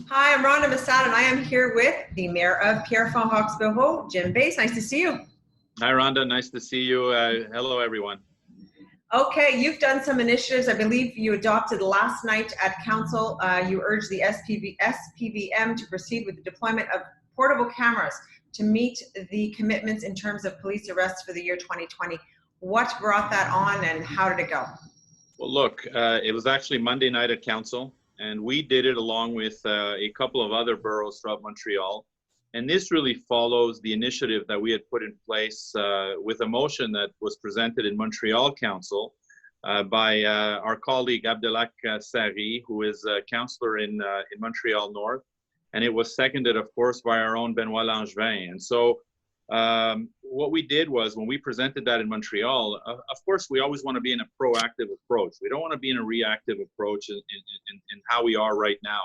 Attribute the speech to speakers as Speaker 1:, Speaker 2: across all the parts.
Speaker 1: Hi, I'm Rhonda Masad, and I am here with the Mayor of Pierrefonds-Roxboro, Jim Beis. Nice to see you.
Speaker 2: Hi, Rhonda. Nice to see you. Hello, everyone.
Speaker 1: Okay, you've done some initiatives. I believe you adopted last night at Council. You urged the SPVM to proceed with the deployment of portable cameras to meet the commitments in terms of police arrests for the year 2020. What brought that on, and how did it go?
Speaker 2: Well, look, it was actually Monday night at Council, and we did it along with a couple of other boroughs throughout Montreal. And this really follows the initiative that we had put in place with a motion that was presented in Montreal Council by our colleague Abdelak Sari, who is a councillor in Montreal North. And it was seconded, of course, by our own M.Benoit Langevin. And so what we did was, when we presented that in Montreal, of course, we always want to be in a proactive approach. We don't want to be in a reactive approach in how we are right now.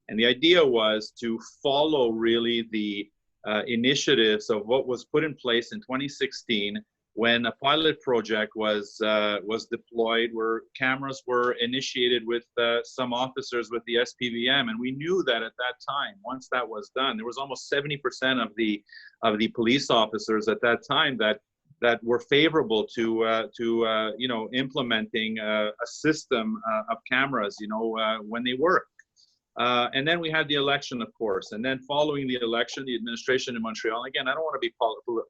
Speaker 2: And the idea was to follow really the initiatives of what was put in place in 2016 when a pilot project was deployed, where cameras were initiated with some officers with the SPVM. And we knew that at that time, once that was done, there was almost 70% of the police officers at that time that were favorable to implementing a system of cameras, when they work. And then we had the election, of course. And then following the election, the administration in Montreal, again, I don't want to be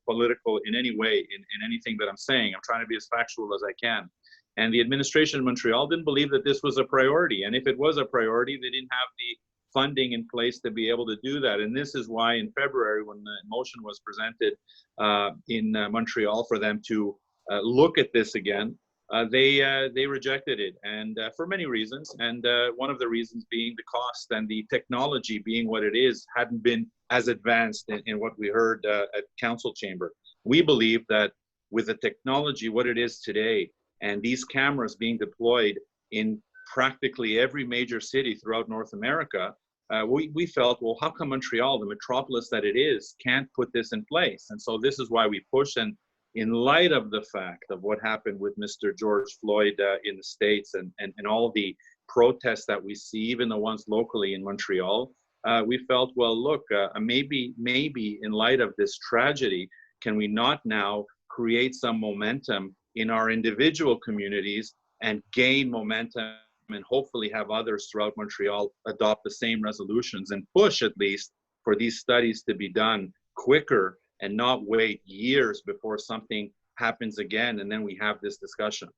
Speaker 2: political in any way in anything that I'm saying. I'm trying to be as factual as I can. And the administration in Montreal didn't believe that this was a priority. And if it was a priority, they didn't have the funding in place to be able to do that. And this is why in February, when the motion was presented in Montreal for them to look at this again, they rejected it, and for many reasons, and one of the reasons being the cost, and the technology being what it is hadn't been as advanced in what we heard at council chamber. We believe that with the technology what it is today, and these cameras being deployed in practically every major city throughout North America, we felt, well, how come Montreal, the metropolis that it is, can't put this in place? And so this is why we push. And in light of the fact of what happened with Mr. George Floyd in the States, and all the protests that we see, even the ones locally in Montreal, we felt, well, look, maybe in light of this tragedy, can we not now create some momentum in our individual communities and gain momentum, and hopefully have others throughout Montreal adopt the same resolutions and push at least for these studies to be done quicker, and not wait years before something happens again, and then we have this discussion.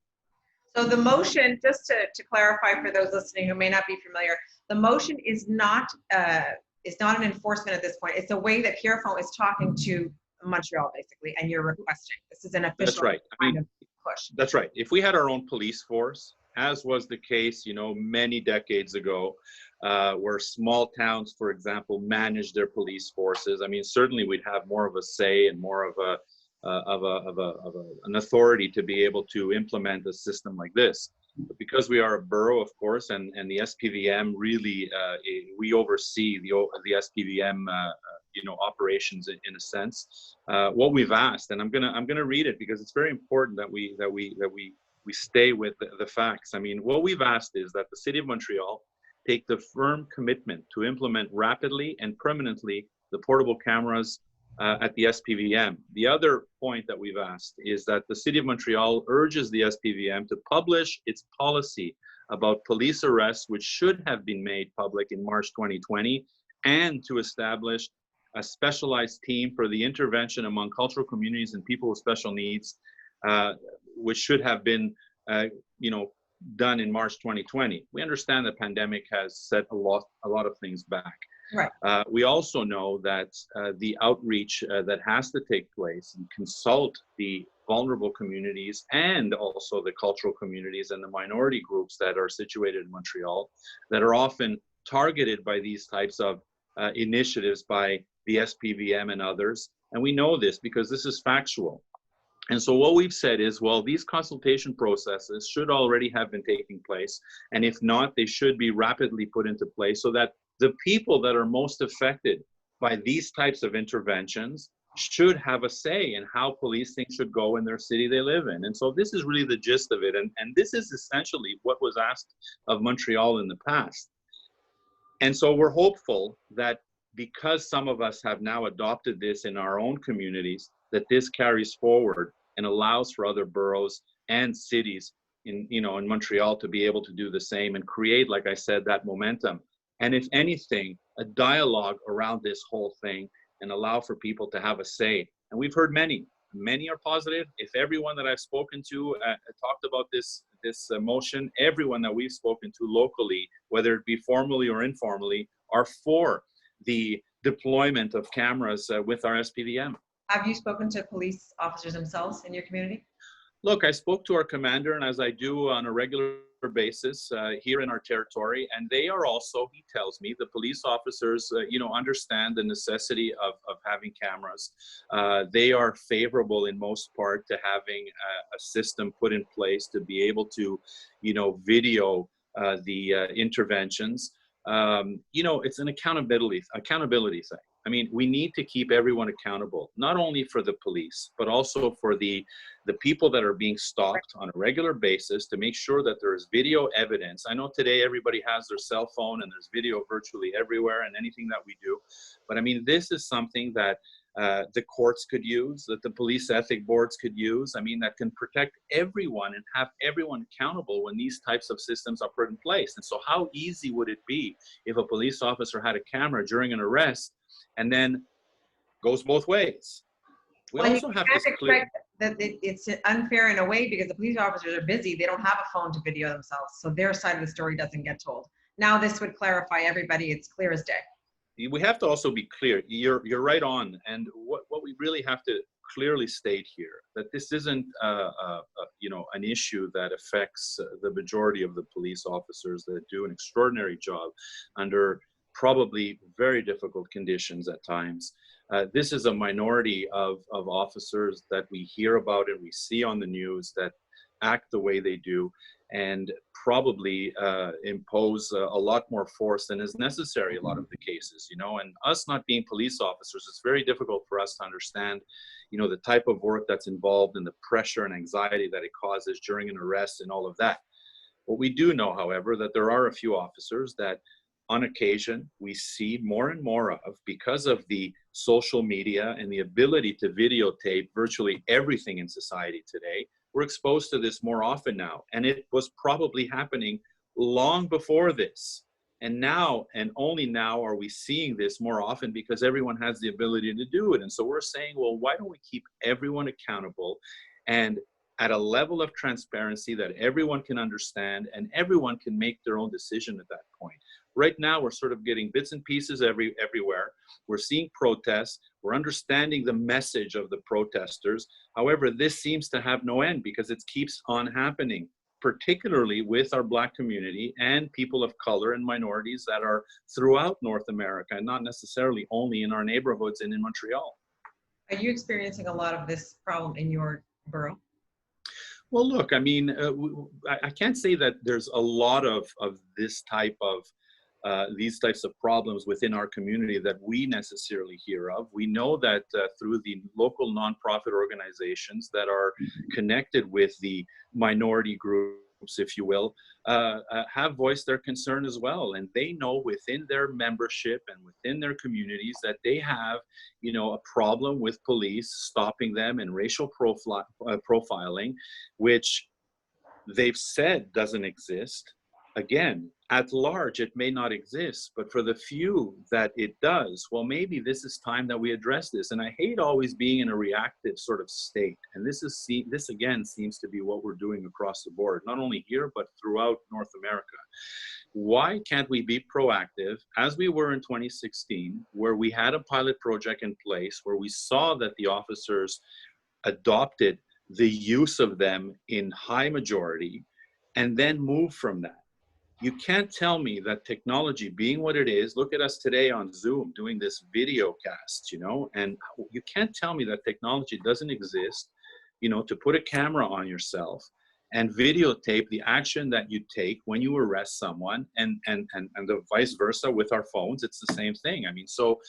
Speaker 1: So the motion, just to clarify for those listening who may not be familiar, the motion is not an enforcement at this point. It's a way that Pierrefonds is talking to Montreal, basically, and you're requesting. This is an official
Speaker 2: That's right.
Speaker 1: kind of push.
Speaker 2: That's right. If we had our own police force, as was the case, many decades ago, where small towns, for example, manage their police forces, I mean, certainly we'd have more of a say and more of an authority to be able to implement a system like this. But because we are a borough, of course, and the SPVM really, we oversee the SPVM, operations in a sense. What we've asked, and I'm gonna read it because it's very important that we stay with the facts. I mean, what we've asked is that the City of Montreal take the firm commitment to implement rapidly and permanently the portable cameras at the SPVM. The other point that we've asked is that the City of Montreal urges the SPVM to publish its policy about police arrests, which should have been made public in March 2020, and to establish a specialized team for the intervention among cultural communities and people with special needs, which should have been, done in March 2020. We understand the pandemic has set a lot of things back.
Speaker 1: Right.
Speaker 2: We also know that the outreach that has to take place and consult the vulnerable communities, and also the cultural communities and the minority groups that are situated in Montreal, that are often targeted by these types of initiatives by the SPVM and others. And we know this because this is factual. And so what we've said is, well, these consultation processes should already have been taking place. And if not, they should be rapidly put into place so that the people that are most affected by these types of interventions should have a say in how policing should go in their city they live in. And so this is really the gist of it. And this is essentially what was asked of Montreal in the past. And so we're hopeful that because some of us have now adopted this in our own communities, that this carries forward and allows for other boroughs and cities in Montreal to be able to do the same and create, like I said, that momentum. And if anything, a dialogue around this whole thing and allow for people to have a say. And we've heard many are positive. If everyone that I've spoken to talked about this motion, everyone that we've spoken to locally, whether it be formally or informally, are for the deployment of cameras with our SPVM.
Speaker 1: Have you spoken to police officers themselves in your community?
Speaker 2: Look, I spoke to our commander, and as I do on a regular basis here in our territory, and they are also, he tells me, the police officers, understand the necessity of having cameras. They are favorable in most part to having a system put in place to be able to, video the interventions. It's an accountability thing. I mean, we need to keep everyone accountable, not only for the police, but also for the people that are being stopped on a regular basis to make sure that there is video evidence. I know today everybody has their cell phone and there's video virtually everywhere and anything that we do. But I mean, this is something that the courts could use, that the police ethic boards could use. I mean, that can protect everyone and have everyone accountable when these types of systems are put in place. And so how easy would it be if a police officer had a camera during an arrest and then goes both ways? We also have to
Speaker 1: expect that it's unfair in a way because the police officers are busy. They don't have a phone to video themselves. So their side of the story doesn't get told. Now this would clarify everybody. It's clear as day.
Speaker 2: We have to also be clear. You're right on. And what we really have to clearly state here, that this isn't an issue that affects the majority of the police officers that do an extraordinary job under probably very difficult conditions at times. This is a minority of officers that we hear about and we see on the news that act the way they do and probably impose a lot more force than is necessary a lot of the cases, and us not being police officers, it's very difficult for us to understand, the type of work that's involved and the pressure and anxiety that it causes during an arrest and all of that. What we do know, however, that there are a few officers that on occasion we see more and more of because of the social media and the ability to videotape virtually everything in society today. We're exposed to this more often now, and it was probably happening long before this. And now, and only now, are we seeing this more often because everyone has the ability to do it. And so we're saying, well, why don't we keep everyone accountable and at a level of transparency that everyone can understand and everyone can make their own decision at that point. Right now, we're sort of getting bits and pieces everywhere. We're seeing protests. We're understanding the message of the protesters. However, this seems to have no end because it keeps on happening, particularly with our Black community and people of color and minorities that are throughout North America, and not necessarily only in our neighborhoods and in Montreal.
Speaker 1: Are you experiencing a lot of this problem in your borough?
Speaker 2: Well, look, I mean, I can't say that there's a lot of this type of these types of problems within our community that we necessarily hear of. We know that through the local nonprofit organizations that are connected with the minority groups, if you will, have voiced their concern as well. And they know within their membership and within their communities that they have, a problem with police stopping them and racial profiling, which they've said doesn't exist. Again, at large, it may not exist, but for the few that it does, well, maybe this is time that we address this. And I hate always being in a reactive sort of state. And this again seems to be what we're doing across the board, not only here, but throughout North America. Why can't we be proactive as we were in 2016, where we had a pilot project in place, where we saw that the officers adopted the use of them in high majority, and then move from that? You can't tell me that technology being what it is, look at us today on Zoom doing this video cast, and you can't tell me that technology doesn't exist, to put a camera on yourself and videotape the action that you take when you arrest someone, and the vice versa with our phones. It's the same thing. I mean, so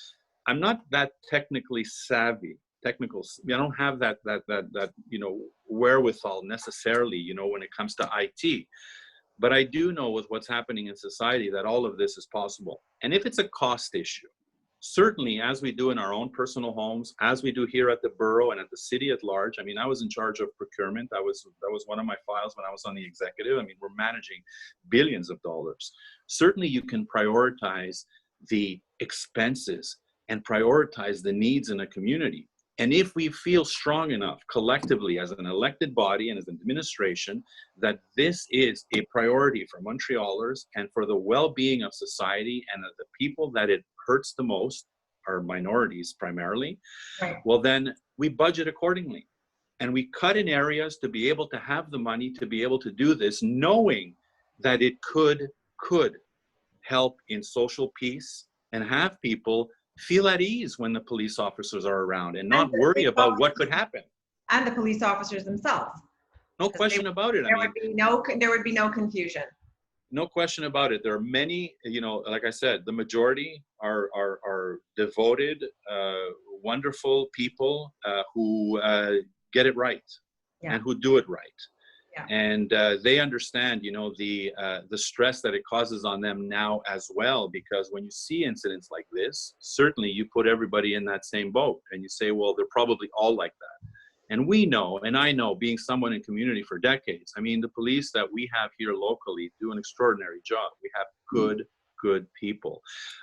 Speaker 2: I'm not that technically savvy. I don't have that wherewithal necessarily, when it comes to IT. But I do know with what's happening in society that all of this is possible. And if it's a cost issue, certainly as we do in our own personal homes, as we do here at the borough and at the city at large. I mean, I was in charge of procurement. That was one of my files when I was on the executive. I mean, we're managing billions of dollars. Certainly you can prioritize the expenses and prioritize the needs in a community. And if we feel strong enough collectively as an elected body and as an administration that this is a priority for Montrealers and for the well-being of society and of the people that it hurts the most, are minorities primarily,
Speaker 1: Right.
Speaker 2: well then we budget accordingly. And we cut in areas to be able to have the money to be able to do this, knowing that it could help in social peace and have people feel at ease when the police officers are around and not worry about what could happen.
Speaker 1: And the police officers themselves.
Speaker 2: No question about it.
Speaker 1: There would be no confusion.
Speaker 2: No question about it. There are many, you know, like I said, the majority are devoted, wonderful people who get it right and who do it right. Yeah. And they understand, you know, the stress that it causes on them now as well, because when you see incidents like this, certainly you put everybody in that same boat and you say, well, they're probably all like that. And we know, and I know, being someone in community for decades, I mean, the police that we have here locally do an extraordinary job. We have good people.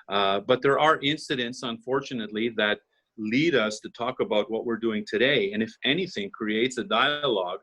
Speaker 2: But there are incidents, unfortunately, that lead us to talk about what we're doing today. And if anything, creates a dialogue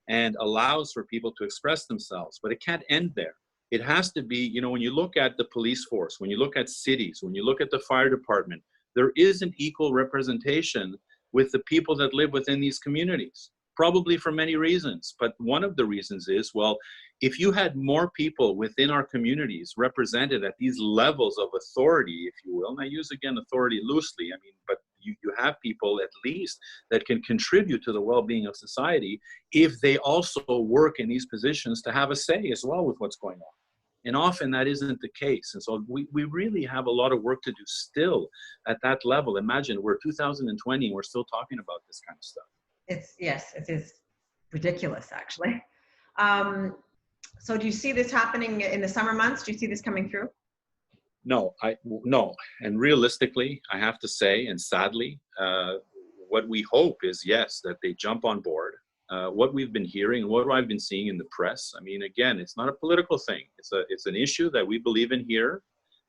Speaker 2: and allows for people to express themselves. But it can't end there. It has to be, you know, when you look at the police force, when you look at cities, when you look at the fire department, there is an equal representation with the people that live within these communities, probably for many reasons. But one of the reasons is, well, if you had more people within our communities represented at these levels of authority, if you will, and I use again authority loosely, I mean, but you have people at least that can contribute to the well-being of society if they also work in these positions to have a say as well with what's going on. And often that isn't the case. And so we really have a lot of work to do still at that level. Imagine we're 2020 and we're still talking about this kind of stuff.
Speaker 1: Yes, it is ridiculous, actually. So do you see this happening in the summer months? Do you see this coming through?
Speaker 2: No. And realistically, I have to say, and sadly, what we hope is, yes, that they jump on board. What we've been hearing, what I've been seeing in the press, I mean, again, it's not a political thing. It's an issue that we believe in here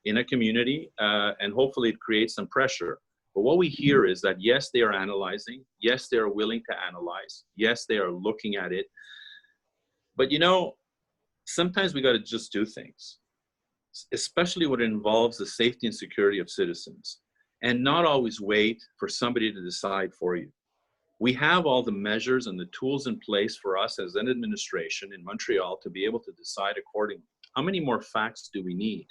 Speaker 2: in a community, and hopefully it creates some pressure. But what we hear is that, yes, they are analyzing. Yes, they are willing to analyze. Yes, they are looking at it. But, you know, sometimes we got to just do things, especially when it involves the safety and security of citizens, and not always wait for somebody to decide for you. We have all the measures and the tools in place for us as an administration in Montreal to be able to decide accordingly. How many more facts do we need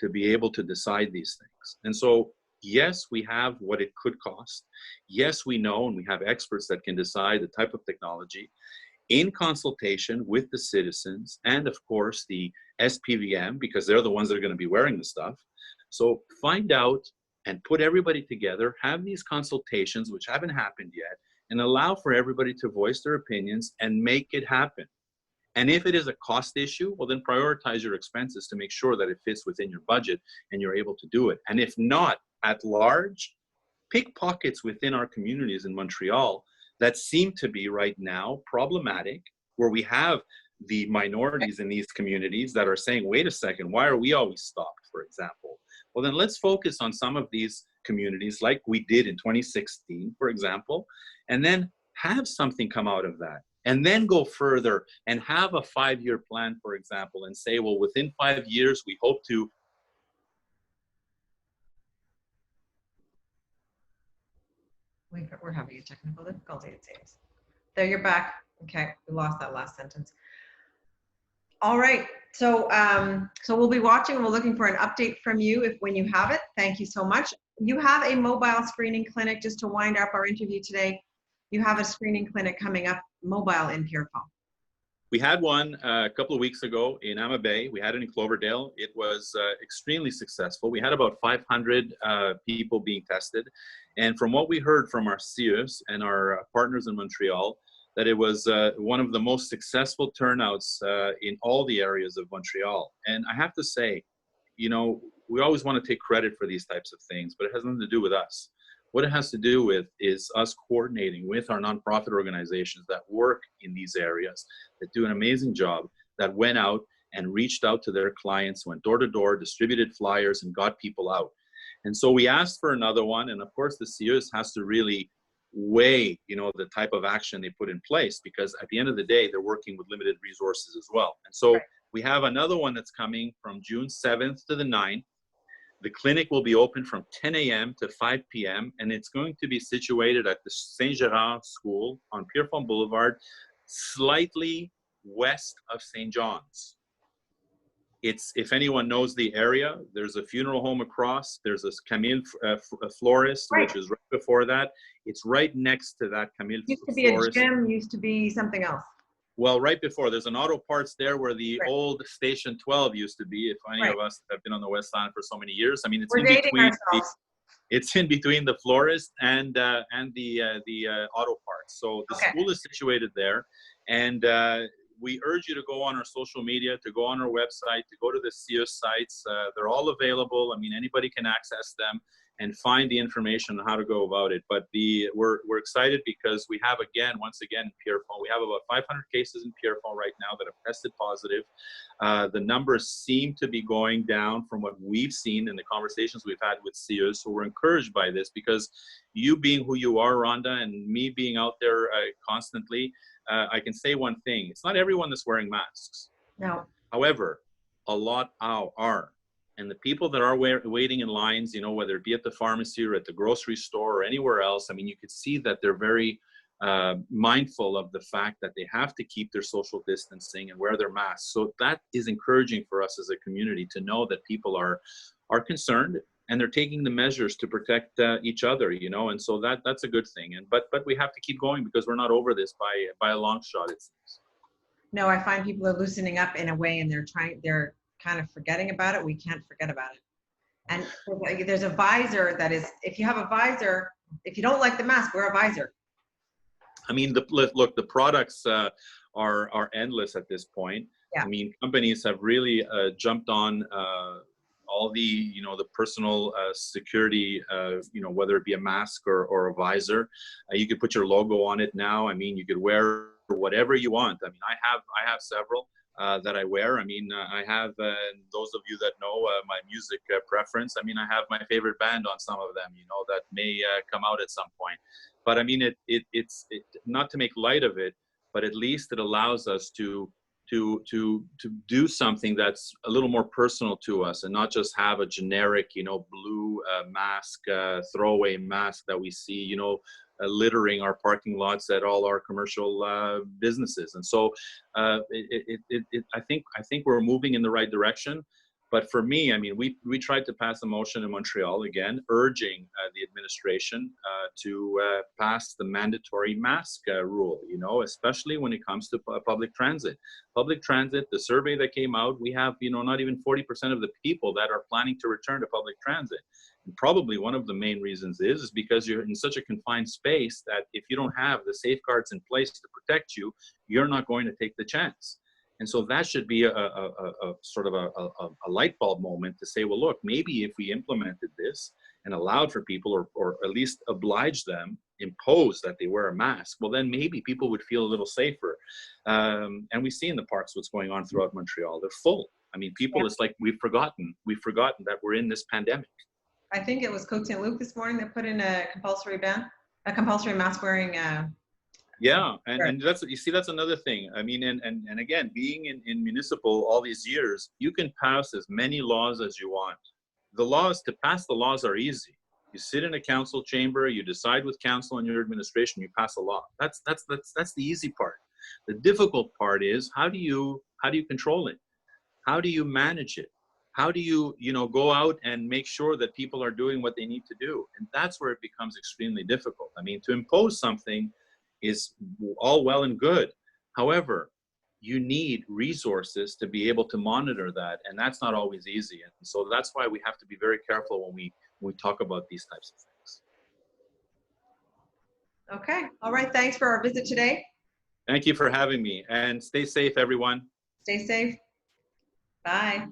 Speaker 2: to be able to decide these things? And so, yes, we have what it could cost. Yes, we know, and we have experts that can decide the type of technology in consultation with the citizens and, of course, the SPVM, because they're the ones that are going to be wearing the stuff. So find out and put everybody together, have these consultations, which haven't happened yet, and allow for everybody to voice their opinions and make it happen. And if it is a cost issue, well, then prioritize your expenses to make sure that it fits within your budget and you're able to do it. And if not, at large, pick pockets within our communities in Montreal that seem to be right now problematic, where we have the minorities in these communities that are saying, wait a second, why are we always stopped, for example? Well, then let's focus on some of these communities like we did in 2016, for example, and then have something come out of that. And then go further and have a 5-year plan, for example, and say, well, within 5 years, we hope to.
Speaker 1: We're having a technical difficulty, it seems. There, you're back. Okay, we lost that last sentence. All right, so we'll be watching and we're looking for an update from you when you have it. Thank you so much. You have a mobile screening clinic, just to wind up our interview today. You have a screening clinic coming up, mobile, in Pierrefonds.
Speaker 2: We had one a couple of weeks ago in Amma Bay. We had it in Cloverdale. It was extremely successful. We had about 500 people being tested. And from what we heard from our CIUs and our partners in Montreal, that it was one of the most successful turnouts in all the areas of Montreal. And I have to say, you know, we always want to take credit for these types of things, but it has nothing to do with us. What it has to do with is us coordinating with our nonprofit organizations that work in these areas, that do an amazing job, that went out and reached out to their clients, went door to door, distributed flyers, and got people out. And so we asked for another one, and of course the CIUS has to really weigh, you know, the type of action they put in place, because at the end of the day, they're working with limited resources as well. And so we have another one that's coming from June 7th to the 9th. The clinic will be open from 10 a.m. to 5 p.m. and it's going to be situated at the Saint Gerard School on Pierrefonds Boulevard, slightly west of St. John's. It's, if anyone knows the area, there's a funeral home across, there's a Camille Florist, which is right before that. It's right next to that Camille Florist.
Speaker 1: Used to be a gym, used to be something else.
Speaker 2: Well, right before, there's an auto parts there where the old Station 12 used to be, if any of us have been on the West Island for so many years. I mean, it's in between. It's in between the florist and the auto parts. So the school is situated there, and we urge you to go on our social media, to go on our website, to go to the CIUS sites. They're all available. I mean, anybody can access them and find the information on how to go about it. But we're excited because we have, once again, in Pierrefonds, we have about 500 cases in Pierrefonds right now that have tested positive. The numbers seem to be going down from what we've seen in the conversations we've had with CIUS. So we're encouraged by this, because you being who you are, Rhonda, and me being out there constantly, I can say one thing. It's not everyone that's wearing masks.
Speaker 1: No.
Speaker 2: However, a lot are. And the people that are waiting in lines, you know, whether it be at the pharmacy or at the grocery store or anywhere else, I mean, you could see that they're very mindful of the fact that they have to keep their social distancing and wear their masks. So that is encouraging for us as a community to know that people are concerned and they're taking the measures to protect each other, you know, and so that's a good thing. And but we have to keep going, because we're not over this by a long shot, it seems.
Speaker 1: No, I find people are loosening up in a way, and they're kind of forgetting about it. We can't forget about it. And there's a visor that is, if you have a visor, if you don't like the mask, wear a visor.
Speaker 2: I mean, look, the products are endless at this point. Yeah. I mean, companies have really jumped on all the, you know, the personal security, you know, whether it be a mask or a visor. You could put your logo on it now. I mean, you could wear whatever you want. I mean, I have several that I wear. I mean, I have, those of you that know my music preference, I mean, I have my favorite band on some of them, you know, that may come out at some point. But I mean, it's not to make light of it, but at least it allows us to do something that's a little more personal to us, and not just have a generic, you know, blue mask, throwaway mask that we see, you know, littering our parking lots at all our commercial businesses. And so I think we're moving in the right direction. But for me, I mean, we tried to pass a motion in Montreal, again, urging the administration to pass the mandatory mask rule, you know, especially when it comes to public transit. Public transit, the survey that came out, we have, you know, not even 40% of the people that are planning to return to public transit. And probably one of the main reasons is because you're in such a confined space that if you don't have the safeguards in place to protect you, you're not going to take the chance. And so that should be a sort of a light bulb moment to say, well, look, maybe if we implemented this and allowed for people, or at least oblige them, impose that they wear a mask, well, then maybe people would feel a little safer. And we see in the parks what's going on throughout Montreal. They're full. I mean, people, it's like we've forgotten that we're in this pandemic.
Speaker 1: I think it was Côte St. Luc this morning that put in a compulsory mask wearing.
Speaker 2: Yeah, and that's, you see, that's another thing. I mean, and again, being in municipal all these years, you can pass as many laws as you want. To pass the laws are easy. You sit in a council chamber, you decide with council and your administration, you pass a law. That's the easy part. The difficult part is how do you control it? How do you manage it? How do you go out and make sure that people are doing what they need to do? And that's where it becomes extremely difficult. I mean, to impose something is all well and good. However, you need resources to be able to monitor that, and that's not always easy. And so that's why we have to be very careful when we talk about these types of things.
Speaker 1: Okay. All right. Thanks for our visit today.
Speaker 2: Thank you for having me, and stay safe, everyone.
Speaker 1: Stay safe. Bye.